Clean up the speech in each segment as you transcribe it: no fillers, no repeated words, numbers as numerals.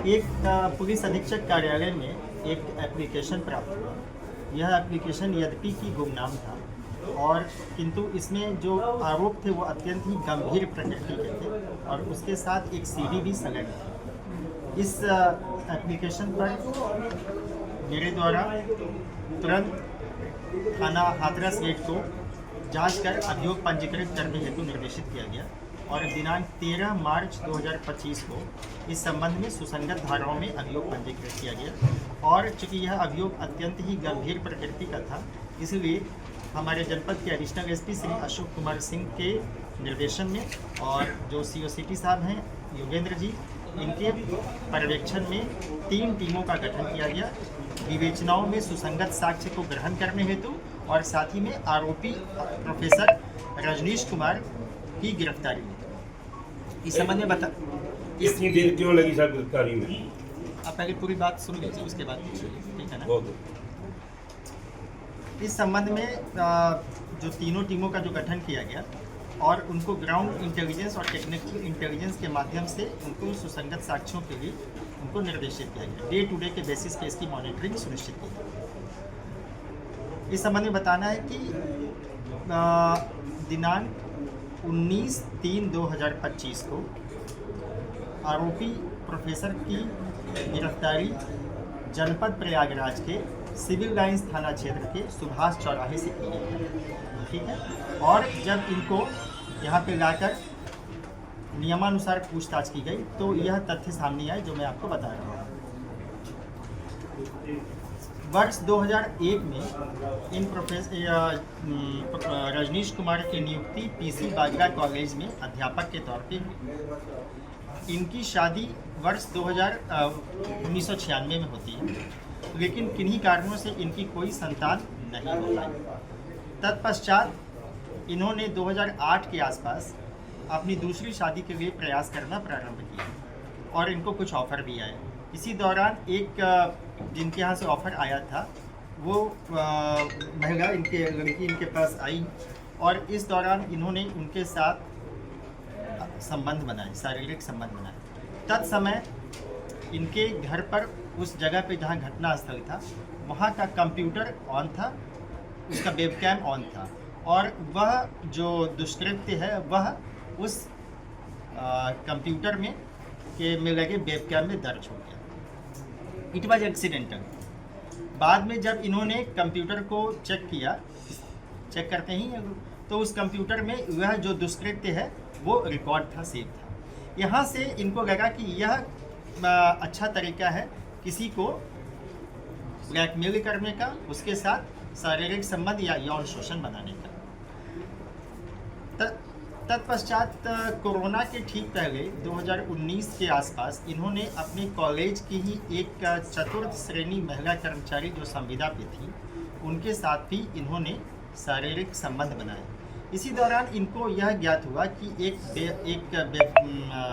एक पुलिस अधीक्षक कार्यालय में एक एप्लीकेशन प्राप्त हुआ। यह एप्लीकेशन यद्यपि कि गुमनाम था और किंतु इसमें जो आरोप थे वो अत्यंत ही गंभीर प्रकृति के थे और उसके साथ एक सीडी भी संलग्न थी। इस एप्लीकेशन पर मेरे द्वारा तुरंत थाना हाथरस गेट को जांच कर अभियोग पंजीकृत करने हेतु निर्देशित किया गया और दिनांक 13 मार्च 2025 को इस संबंध में सुसंगत धाराओं में अभियोग पंजीकृत किया गया। और चूँकि यह अभियोग अत्यंत ही गंभीर प्रकृति का था, इसलिए हमारे जनपद के एडिशनल एसपी श्री अशोक कुमार सिंह के निर्देशन में और जो सीओसीटी साहब हैं योगेंद्र जी, इनके पर्यवेक्षण में 3 टीमों का गठन किया गया विवेचनाओं में सुसंगत साक्ष्य को ग्रहण करने हेतु और साथ ही में आरोपी प्रोफेसर रजनीश कुमार की गिरफ्तारी में। इस संबंध में बता इतनी देर क्यों लगी सर गिरफ्तारी में? आप पहले पूरी बात सुन लीजिए, उसके बाद पूछिए, ठीक है ना? बहुत इस संबंध में जो तीनों टीमों का जो गठन किया गया और उनको ग्राउंड इंटेलिजेंस और टेक्निकल इंटेलिजेंस के माध्यम से उनको सुसंगत साक्ष्यों के लिए उनको निर्देशित किया गया। डे टू डे के बेसिस पे इसकी मॉनिटरिंग सुनिश्चित की गई। इस संबंध में बताना है कि दिनांक 19/3/2025 को आरोपी प्रोफेसर की गिरफ्तारी जनपद प्रयागराज के सिविल लाइंस थाना क्षेत्र के सुभाष चौराहे से की गई, ठीक है। और जब इनको यहाँ पे लाकर नियमानुसार पूछताछ की गई तो यह तथ्य सामने आए जो मैं आपको बता रहा हूँ। वर्ष 2001 में इन रजनीश कुमार की नियुक्ति पीसी बाजरा कॉलेज में अध्यापक के तौर पे हुई। इनकी शादी वर्ष 1996 में होती है, लेकिन किन्हीं कारणों से इनकी कोई संतान नहीं हो पाई। तत्पश्चात इन्होंने 2008 के आसपास अपनी दूसरी शादी के लिए प्रयास करना प्रारंभ किया और इनको कुछ ऑफ़र भी आए। इसी दौरान एक जिनके यहाँ से ऑफ़र आया था वो महिला लड़की इनके पास आई और इस दौरान इन्होंने उनके साथ संबंध बनाए, शारीरिक संबंध बनाए। तत्समय इनके घर पर उस जगह पे जहाँ घटना स्थल था वहाँ का कंप्यूटर ऑन था, उसका वेबकैम ऑन था और वह जो दुष्कृत्य है वह उस कंप्यूटर में लगे वेबकैम में दर्ज हो गया। It was accidental. बाद में जब इन्होंने कंप्यूटर को चेक करते ही तो उस कंप्यूटर में वह जो दुष्कृत्य है वो रिकॉर्ड था, सेव था। यहाँ से इनको लगा कि यह अच्छा तरीका है किसी को ब्लैकमेल करने का, उसके साथ शारीरिक संबंध या यौन शोषण बनाने का। तत्पश्चात कोरोना के ठीक पहले 2019 के आसपास इन्होंने अपने कॉलेज की ही एक चतुर्थ श्रेणी महिला कर्मचारी जो संविदा पे थी उनके साथ भी इन्होंने शारीरिक संबंध बनाए। इसी दौरान इनको यह ज्ञात हुआ कि एक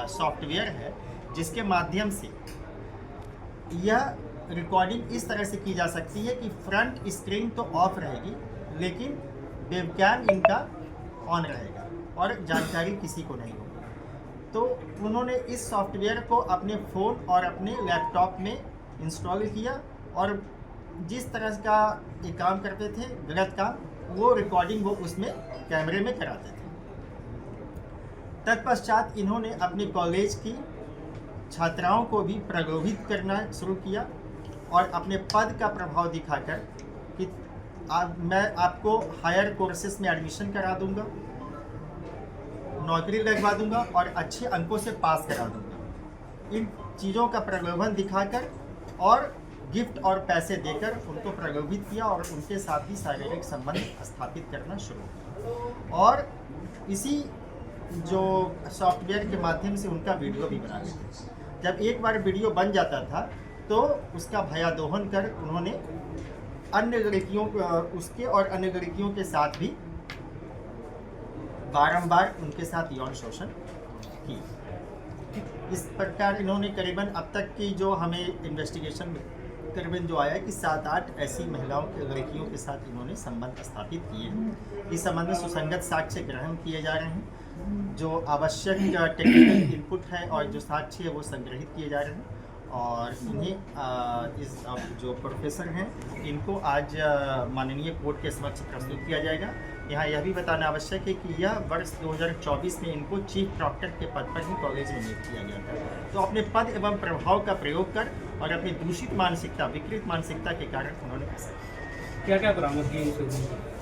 सॉफ्टवेयर है जिसके माध्यम से यह रिकॉर्डिंग इस तरह से की जा सकती है कि फ्रंट स्क्रीन तो ऑफ रहेगी लेकिन वेबकैम इनका ऑन रहेगा और जानकारी किसी को नहीं होगी। तो उन्होंने इस सॉफ्टवेयर को अपने फ़ोन और अपने लैपटॉप में इंस्टॉल किया और जिस तरह का ये काम करते थे गलत काम, वो रिकॉर्डिंग वो उसमें कैमरे में कराते थे। तत्पश्चात इन्होंने अपने कॉलेज की छात्राओं को भी प्रलोभित करना शुरू किया और अपने पद का प्रभाव दिखाकर कि मैं आपको हायर कोर्सेस में एडमिशन करा दूंगा, नौकरी लगवा दूंगा और अच्छे अंकों से पास करा दूंगा। इन चीज़ों का प्रलोभन दिखाकर और गिफ्ट और पैसे देकर उनको प्रलोभित किया और उनके साथ ही शारीरिक संबंध स्थापित करना शुरू किया और इसी जो सॉफ्टवेयर के माध्यम से उनका वीडियो भी बना लेते। जब एक बार वीडियो बन जाता था तो उसका भयादोहन कर उन्होंने अन्य लड़कियों उसके और अन्य लड़कियों के साथ भी बारंबार उनके साथ यौन शोषण की। इस प्रकार इन्होंने करीबन अब तक की जो हमें इन्वेस्टिगेशन करीबन जो आया कि 7-8 ऐसी महिलाओं के लड़कियों के साथ इन्होंने संबंध स्थापित किए हैं। इस संबंध में सुसंगत साक्ष्य ग्रहण किए जा रहे हैं, जो आवश्यक टेक्निकल इनपुट है और जो साक्ष्य है वो संग्रहित किए जा रहे हैं और इन्हें इस जो प्रोफेसर हैं इनको आज माननीय कोर्ट के समक्ष प्रस्तुत किया जाएगा। यहाँ यह भी बताना आवश्यक है कि यह वर्ष 2024 में इनको चीफ प्रॉक्टर के पद पर ही कॉलेज में नियुक्त किया गया था। तो अपने पद एवं प्रभाव का प्रयोग कर और अपनी दूषित मानसिकता, विकृत मानसिकता के कारण उन्होंने ऐसा क्या क्या बरामदगी इनसे?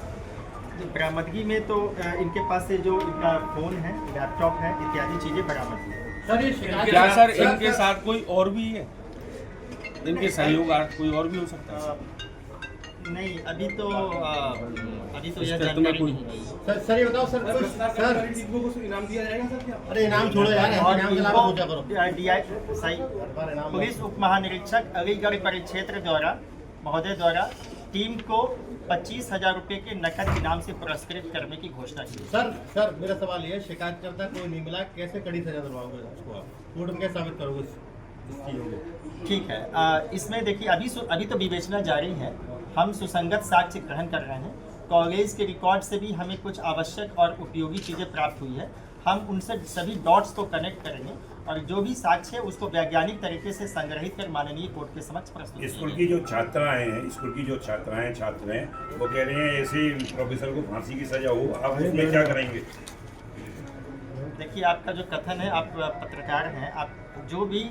बरामदगी में तो इनके पास से जो इनका फ़ोन है, लैपटॉप है, इत्यादि चीज़ें बरामद की। सर ये शिकायत क्या सर इनके साथ कोई और भी है? इनके सहयोगार्थ कोई और भी हो सकता है? नहीं, अभी तो यह इसका तुम्हें जानकारी कोई- नहीं है। सर ये बताओ सर कुछ सर इनाम दिया जाएगा सर क्या? अरे इनाम छोड़ो यार, और इनाम के अलावा सोचा करो। DI पुलिस उप महानिरीक्षक अलीगढ़ परिक्षेत्र द्वारा महोदय द्वारा टीम को 25,000 रुपये के नकद इनाम से पुरस्कृत करने की घोषणा की। सर मेरा सवाल ये है, शिकायतकर्ता कोई नहीं मिला, कैसे कड़ी सजा दिलवाओगे उसको आप? कोर्ट में कैसे साबित करोगे इस चीज़ों को? ठीक है, इसमें देखिए अभी तो विवेचना जारी है। हम सुसंगत साक्ष्य ग्रहण कर रहे हैं। कॉलेज के रिकॉर्ड से भी हमें कुछ आवश्यक और उपयोगी चीज़ें प्राप्त हुई है। हम उनसे सभी डॉट्स को कनेक्ट करेंगे और जो भी साक्ष्य है उसको वैज्ञानिक तरीके से संग्रहित कर माननीय कोर्ट के समक्ष प्रस्तुत स्कूल करेंगे। की जो छात्राएं हैं, स्कूल की जो छात्राएं छात्र हैं, वो कह रहे हैं ऐसे ही प्रोफेसर को फांसी की सजा हो, आप उसमें क्या करेंगे? देखिए, आपका जो कथन है, आप पत्रकार हैं, आप जो भी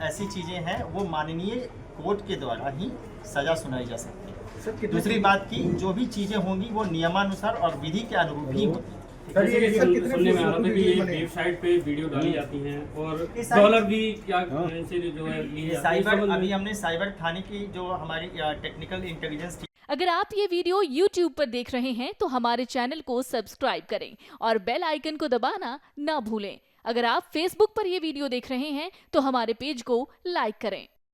ऐसी चीज़ें हैं वो माननीय कोर्ट के द्वारा ही सजा सुनाई जा सकती है। दूसरी बात की जो भी चीज़ें होंगी वो नियमानुसार और विधि के अनुरूप ही होती है। जैसे कि सुनने में आ रहा था कि ये वेबसाइट पे वीडियो डाली जाती हैं और ये सारी- डॉलर भी क्या इनसे जो है लिए जाते हैं। साइबर अभी हमने साइबर थाने की जो हमारी टेक्निकल इंटेलिजेंस अगर आप ये वीडियो YouTube पर देख रहे हैं तो हमारे चैनल को सब्सक्राइब करें और बेल आइकन को दबाना ना भूलें। अगर आप Facebook पर ये वीडियो देख रहे हैं तो हमारे पेज को लाइक करें।